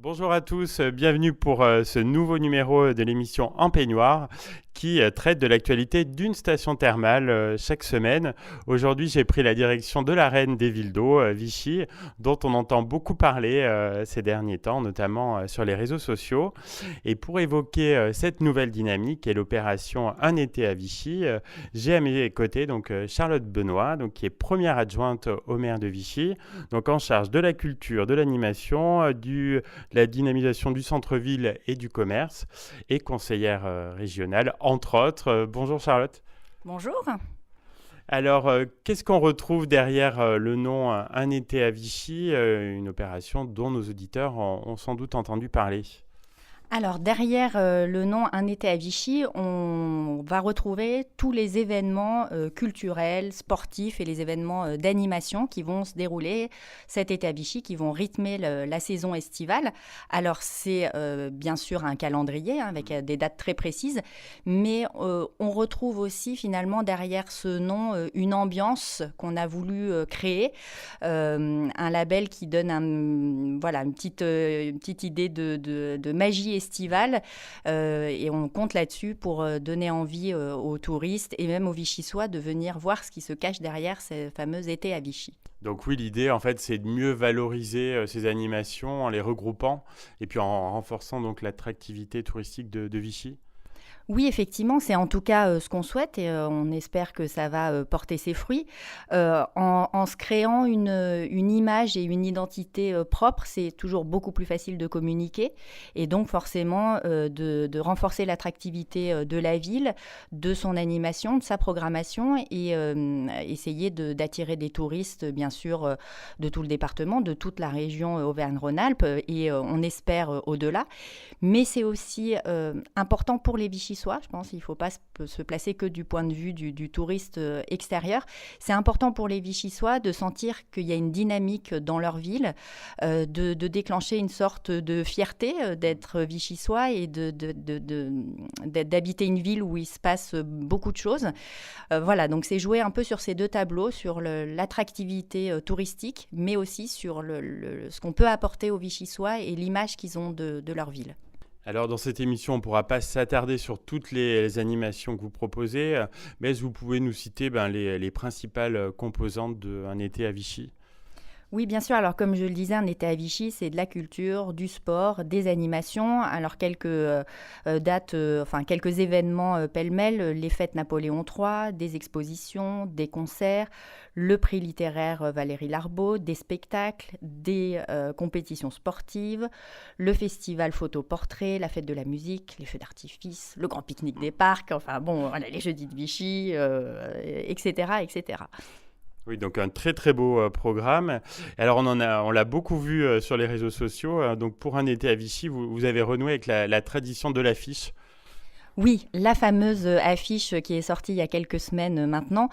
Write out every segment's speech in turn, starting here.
Bonjour à tous, bienvenue pour ce nouveau numéro de l'émission En Peignoir qui traite de l'actualité d'une station thermale chaque semaine. Aujourd'hui, j'ai pris la direction de la Reine des Villes d'Eau, Vichy, dont on entend beaucoup parler ces derniers temps, notamment sur les réseaux sociaux. Et pour évoquer cette nouvelle dynamique et l'opération Un été à Vichy, j'ai à mes côtés Charlotte Benoît, qui est première adjointe au maire de Vichy, donc en charge de la culture, de l'animation, la dynamisation du centre-ville et du commerce, et conseillère régionale, entre autres. Bonjour Charlotte. Bonjour. Alors, qu'est-ce qu'on retrouve derrière le nom Un été à Vichy, une opération dont nos auditeurs ont sans doute entendu parler? Alors derrière le nom Un été à Vichy, on va retrouver tous les événements culturels, sportifs et les événements d'animation qui vont se dérouler cet été à Vichy, qui vont rythmer la saison estivale. Alors c'est bien sûr un calendrier avec des dates très précises, mais on retrouve aussi finalement derrière ce nom une ambiance qu'on a voulu créer, un label qui donne voilà, une petite idée de magie estivale, et on compte là-dessus pour donner envie aux touristes et même aux Vichysois de venir voir ce qui se cache derrière ces fameux étés à Vichy. Donc oui, l'idée en fait, c'est de mieux valoriser ces animations en les regroupant et puis en renforçant donc l'attractivité touristique de Vichy. Oui, effectivement, c'est en tout cas ce qu'on souhaite et on espère que ça va porter ses fruits. En se créant une image et une identité propre, c'est toujours beaucoup plus facile de communiquer et donc forcément de renforcer l'attractivité de la ville, de son animation, de sa programmation et essayer d'attirer des touristes, bien sûr, de tout le département, de toute la région Auvergne-Rhône-Alpes et on espère au-delà. Mais c'est aussi important pour les Vichysois, je pense qu'il ne faut pas se placer que du point de vue du touriste extérieur. C'est important pour les Vichysois de sentir qu'il y a une dynamique dans leur ville, de déclencher une sorte de fierté d'être Vichysois et d'habiter une ville où il se passe beaucoup de choses. Voilà, donc c'est jouer un peu sur ces deux tableaux, sur l'attractivité touristique, mais aussi sur ce qu'on peut apporter aux Vichysois et l'image qu'ils ont de leur ville. Alors dans cette émission, on ne pourra pas s'attarder sur toutes les animations que vous proposez, mais est-ce que vous pouvez nous citer les principales composantes d'un été à Vichy? Oui, bien sûr. Alors, comme je le disais, un été à Vichy, c'est de la culture, du sport, des animations. Alors, quelques dates, enfin, quelques événements pêle-mêle, les fêtes Napoléon III, des expositions, des concerts, le prix littéraire Valérie Larbaud, des spectacles, des compétitions sportives, le festival photo-portrait, la fête de la musique, les feux d'artifice, le grand pique-nique des parcs, enfin, bon, voilà, les jeudis de Vichy, etc., etc. Oui, donc un très très beau programme. Alors on l'a beaucoup vu sur les réseaux sociaux. Donc pour un été à Vichy, vous avez renoué avec la tradition de l'affiche. Oui, la fameuse affiche qui est sortie il y a quelques semaines maintenant.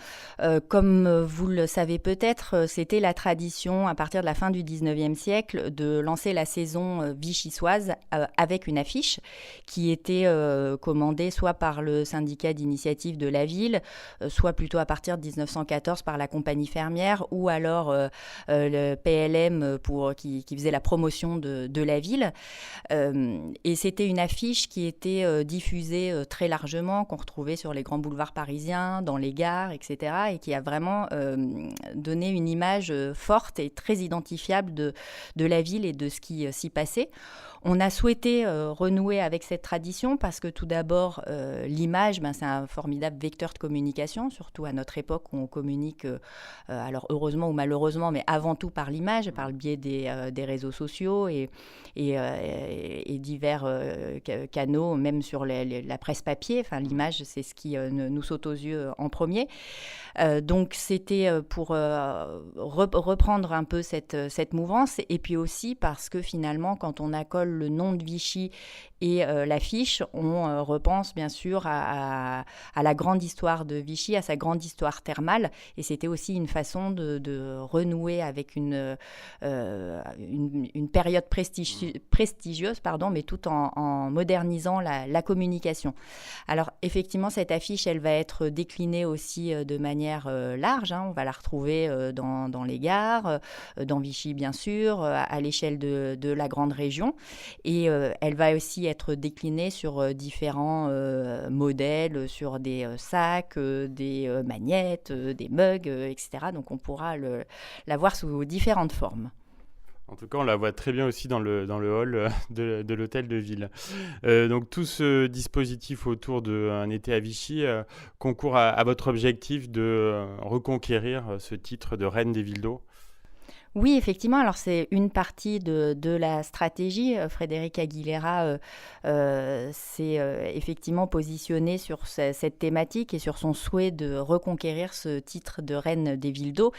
Comme vous le savez peut-être, c'était la tradition à partir de la fin du 19e siècle de lancer la saison vichysoise avec une affiche qui était commandée soit par le syndicat d'initiative de la ville, soit plutôt à partir de 1914 par la compagnie fermière ou alors le PLM qui faisait la promotion de la ville. Et c'était une affiche qui était diffusée très largement, qu'on retrouvait sur les grands boulevards parisiens, dans les gares, etc. Et qui a vraiment donné une image forte et très identifiable de la ville et de ce qui s'y passait. On a souhaité renouer avec cette tradition parce que tout d'abord, l'image, c'est un formidable vecteur de communication, surtout à notre époque où on communique, alors heureusement ou malheureusement, mais avant tout par l'image, par le biais des réseaux sociaux et divers canaux, même sur la presse papier. Enfin, l'image, c'est ce qui nous saute aux yeux en premier. Donc, c'était pour reprendre un peu cette mouvance. Et puis aussi parce que finalement, quand on accole le nom de Vichy et l'affiche, on repense bien sûr à la grande histoire de Vichy, à sa grande histoire thermale. Et c'était aussi une façon de renouer avec une période prestigieuse, mais tout en modernisant la communication. l'animation. Alors effectivement, cette affiche, elle va être déclinée aussi de manière large, hein. On va la retrouver dans les gares, dans Vichy bien sûr, à l'échelle de la grande région. Et elle va aussi être déclinée sur différents modèles, sur des sacs, des magnettes, des mugs, etc. Donc on pourra la voir sous différentes formes. En tout cas, on la voit très bien aussi dans le hall de l'hôtel de ville. Donc tout ce dispositif autour d'un été à Vichy concourt à votre objectif de reconquérir ce titre de reine des villes d'eau. Oui, effectivement. Alors, c'est une partie de la stratégie. Frédéric Aguilera s'est effectivement positionné sur cette thématique et sur son souhait de reconquérir ce titre de reine des villes d'eau.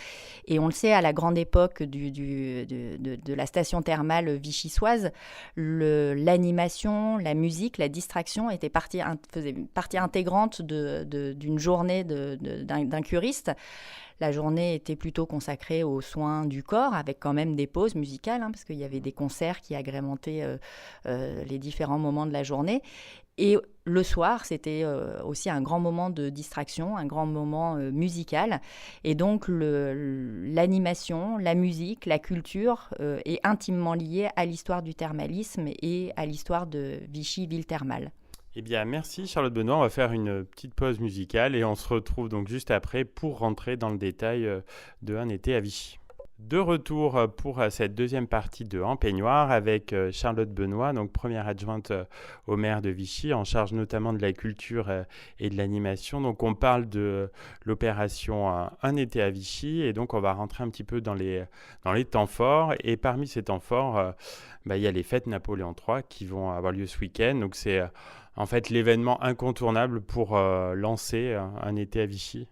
Et on le sait, à la grande époque de la station thermale vichysoise, l'animation, la musique, la distraction faisait partie intégrante d'une journée d'un curiste. La journée était plutôt consacrée aux soins du corps, avec quand même des pauses musicales, hein, parce qu'il y avait des concerts qui agrémentaient les différents moments de la journée. Et le soir, c'était aussi un grand moment de distraction, un grand moment musical. Et donc, l'animation, la musique, la culture est intimement liée à l'histoire du thermalisme et à l'histoire de Vichy, ville thermale. Eh bien, merci Charlotte Benoît. On va faire une petite pause musicale et on se retrouve donc juste après pour rentrer dans le détail de Un été à Vichy. De retour pour cette deuxième partie de En peignoir avec Charlotte Benoît, donc première adjointe au maire de Vichy, en charge notamment de la culture et de l'animation. Donc on parle de l'opération Un été à Vichy et donc on va rentrer un petit peu dans les temps forts. Et parmi ces temps forts, il y a les fêtes Napoléon III qui vont avoir lieu ce week-end. Donc c'est en fait l'événement incontournable pour lancer Un été à Vichy.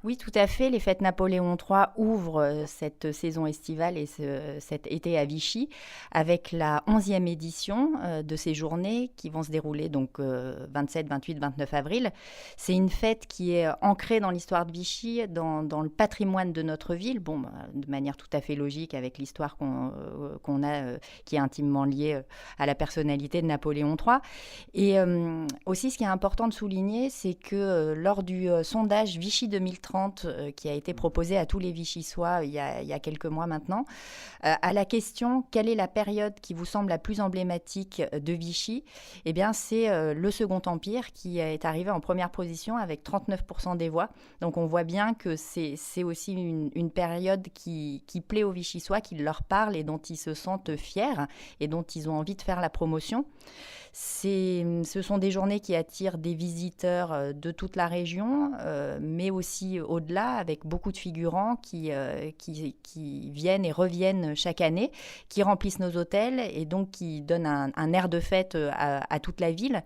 Oui, tout à fait. Les fêtes Napoléon III ouvrent cette saison estivale et cet été à Vichy avec la 11e édition de ces journées qui vont se dérouler donc 27, 28, 29 avril. C'est une fête qui est ancrée dans l'histoire de Vichy, dans le patrimoine de notre ville, de manière tout à fait logique avec l'histoire qu'on a qui est intimement liée à la personnalité de Napoléon III. Et aussi, ce qui est important de souligner, c'est que lors du sondage Vichy 2030, qui a été proposé à tous les Vichysois il y a quelques mois maintenant, à la question « Quelle est la période qui vous semble la plus emblématique de Vichy ?» Eh bien, c'est le Second Empire qui est arrivé en première position avec 39% des voix. Donc, on voit bien que c'est aussi une période qui plaît aux Vichysois, qui leur parle et dont ils se sentent fiers et dont ils ont envie de faire la promotion. Ce sont des journées qui attirent des visiteurs de toute la région, mais aussi au-delà, avec beaucoup de figurants qui viennent et reviennent chaque année, qui remplissent nos hôtels et donc qui donnent un air de fête à toute la ville.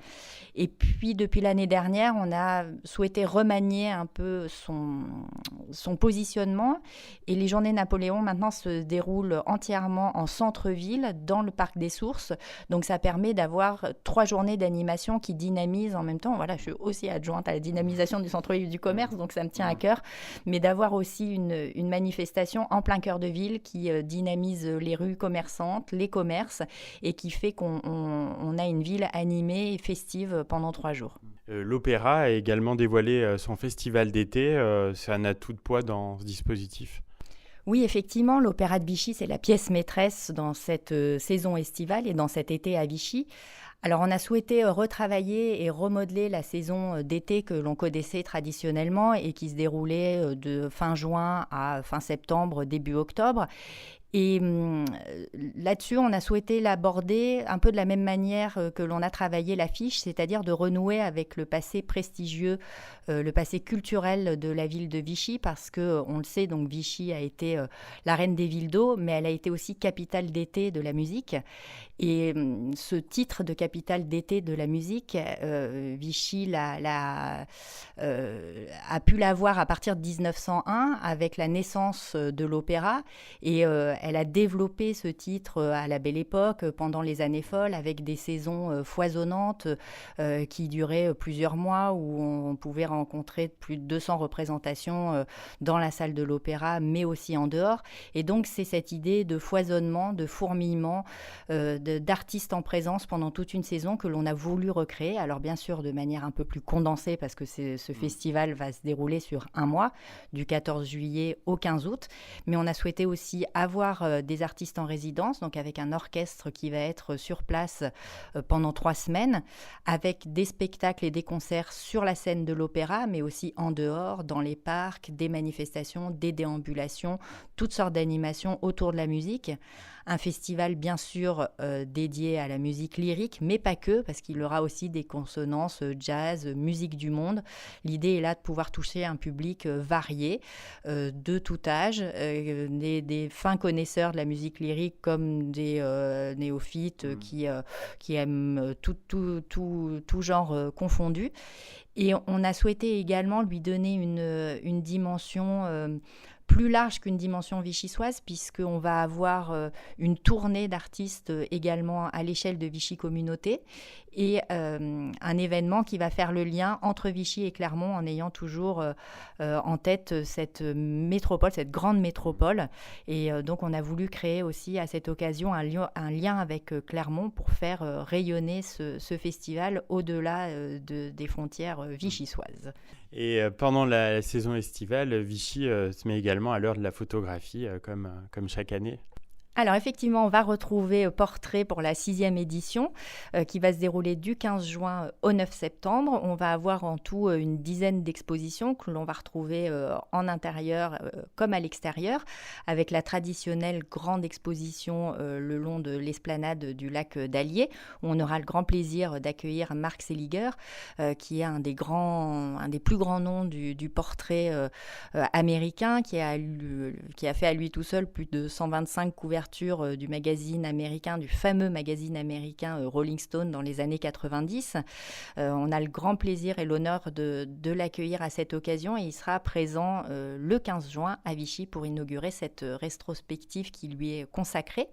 Et puis, depuis l'année dernière, on a souhaité remanier un peu son positionnement. Et les journées Napoléon, maintenant, se déroulent entièrement en centre-ville, dans le Parc des Sources. Donc, ça permet d'avoir 3 journées d'animation qui dynamisent en même temps. Voilà, je suis aussi adjointe à la dynamisation du centre-ville du commerce, donc ça me tient à cœur. Mais d'avoir aussi une manifestation en plein cœur de ville qui dynamise les rues commerçantes, les commerces, et qui fait qu'on a une ville animée et festive pendant 3 jours. L'Opéra a également dévoilé son festival d'été. C'est un atout de poids dans ce dispositif. Oui, effectivement, l'Opéra de Vichy, c'est la pièce maîtresse dans cette saison estivale et dans cet été à Vichy. Alors, on a souhaité retravailler et remodeler la saison d'été que l'on connaissait traditionnellement et qui se déroulait de fin juin à fin septembre, début octobre. Et là-dessus, on a souhaité l'aborder un peu de la même manière que l'on a travaillé l'affiche, c'est-à-dire de renouer avec le passé prestigieux, le passé culturel de la ville de Vichy, parce que on le sait, donc Vichy a été la reine des villes d'eau, mais elle a été aussi capitale d'été de la musique. Et ce titre de capitale d'été de la musique, Vichy a pu l'avoir à partir de 1901 avec la naissance de l'opéra, et elle a développé ce titre à la Belle Époque pendant les années folles avec des saisons foisonnantes qui duraient plusieurs mois où on pouvait rencontrer plus de 200 représentations dans la salle de l'opéra mais aussi en dehors. Et donc c'est cette idée de foisonnement, de fourmillement, d'artistes en présence pendant toute une saison que l'on a voulu recréer. Alors bien sûr de manière un peu plus condensée parce que ce festival va se dérouler sur un mois, du 14 juillet au 15 août. Mais on a souhaité aussi avoir des artistes en résidence, donc avec un orchestre qui va être sur place pendant 3 semaines, avec des spectacles et des concerts sur la scène de l'opéra, mais aussi en dehors, dans les parcs, des manifestations, des déambulations, toutes sortes d'animations autour de la musique. Un festival bien sûr dédié à la musique lyrique, mais pas que, parce qu'il y aura aussi des consonances jazz, musique du monde. L'idée est là de pouvoir toucher un public varié, de tout âge, des fins connaisseurs de la musique lyrique comme des néophytes qui aiment tout genre confondu. Et on a souhaité également lui donner une dimension plus large qu'une dimension vichysoise, puisqu'on va avoir une tournée d'artistes également à l'échelle de Vichy Communauté et un événement qui va faire le lien entre Vichy et Clermont en ayant toujours en tête cette métropole, cette grande métropole. Et donc on a voulu créer aussi à cette occasion un lien avec Clermont pour faire rayonner ce festival au-delà des frontières vichysoises. Et pendant la saison estivale, Vichy se met également à l'heure de la photographie, comme chaque année. Alors effectivement, on va retrouver Portrait pour la 6e édition qui va se dérouler du 15 juin au 9 septembre. On va avoir en tout une dizaine d'expositions que l'on va retrouver en intérieur comme à l'extérieur, avec la traditionnelle grande exposition le long de l'esplanade du lac d'Allier, où on aura le grand plaisir d'accueillir Marc Seliger, qui est un des plus grands noms du portrait américain, qui a fait à lui tout seul plus de 125 couvertures du magazine américain, du fameux magazine américain Rolling Stone dans les années 90. On a le grand plaisir et l'honneur de l'accueillir à cette occasion et il sera présent le 15 juin à Vichy pour inaugurer cette rétrospective qui lui est consacrée.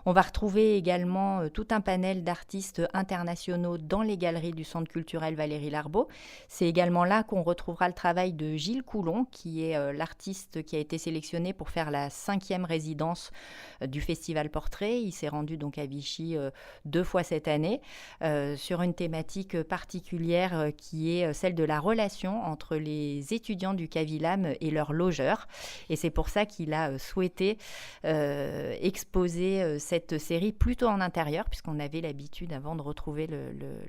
On va retrouver également tout un panel d'artistes internationaux dans les galeries du Centre culturel Valérie Larbaud. C'est également là qu'on retrouvera le travail de Gilles Coulon, qui est l'artiste qui a été sélectionné pour faire la 5e résidence du Festival Portrait. Il s'est rendu donc à Vichy 2 fois cette année sur une thématique particulière qui est celle de la relation entre les étudiants du Cavillam et leurs logeurs. Et c'est pour ça qu'il a souhaité exposer cette série plutôt en intérieur, puisqu'on avait l'habitude avant de retrouver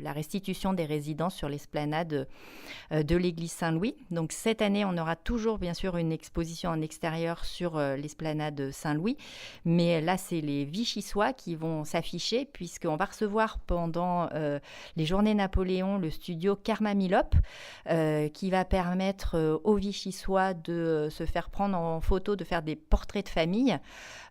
la restitution des résidences sur l'esplanade de l'église Saint-Louis. Donc cette année, on aura toujours bien sûr une exposition en extérieur sur l'esplanade Saint-Louis, mais là, c'est les Vichysois qui vont s'afficher, puisqu'on va recevoir pendant les Journées Napoléon le studio Karma Milop, qui va permettre aux Vichysois de se faire prendre en photo, de faire des portraits de famille.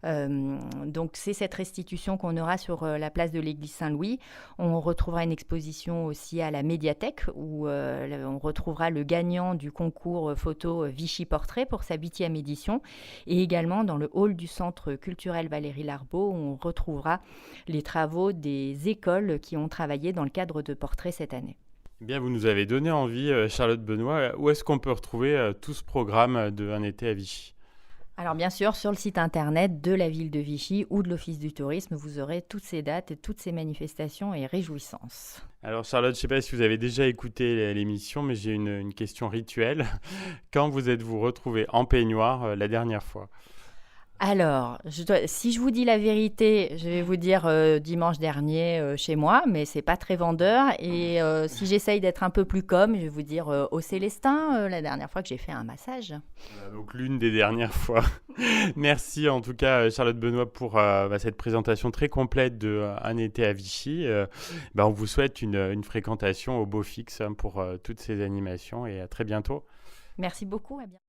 Donc c'est cette restitution qu'on aura sur la place de l'église Saint-Louis. On retrouvera une exposition aussi à la médiathèque où on retrouvera le gagnant du concours photo Vichy Portrait pour sa 8e édition, et également dans le hall du Centre culturel Valérie Larbaud où on retrouvera les travaux des écoles qui ont travaillé dans le cadre de Portrait cette année. Eh bien, vous nous avez donné envie, Charlotte Benoît. Où est-ce qu'on peut retrouver tout ce programme de Un été à Vichy ? Alors bien sûr, sur le site internet de la ville de Vichy ou de l'Office du tourisme, vous aurez toutes ces dates, toutes ces manifestations et réjouissances. Alors Charlotte, je ne sais pas si vous avez déjà écouté l'émission, mais j'ai une question rituelle. Quand vous êtes-vous retrouvée en peignoir la dernière fois ? Alors, si je vous dis la vérité, je vais vous dire dimanche dernier chez moi, mais c'est pas très vendeur. Et si j'essaye d'être un peu plus je vais vous dire au Célestin, la dernière fois que j'ai fait un massage. Donc l'une des dernières fois. Merci en tout cas Charlotte Benoît pour cette présentation très complète de Un été à Vichy. On vous souhaite une fréquentation au beau fixe pour toutes ces animations et à très bientôt. Merci beaucoup, à bientôt.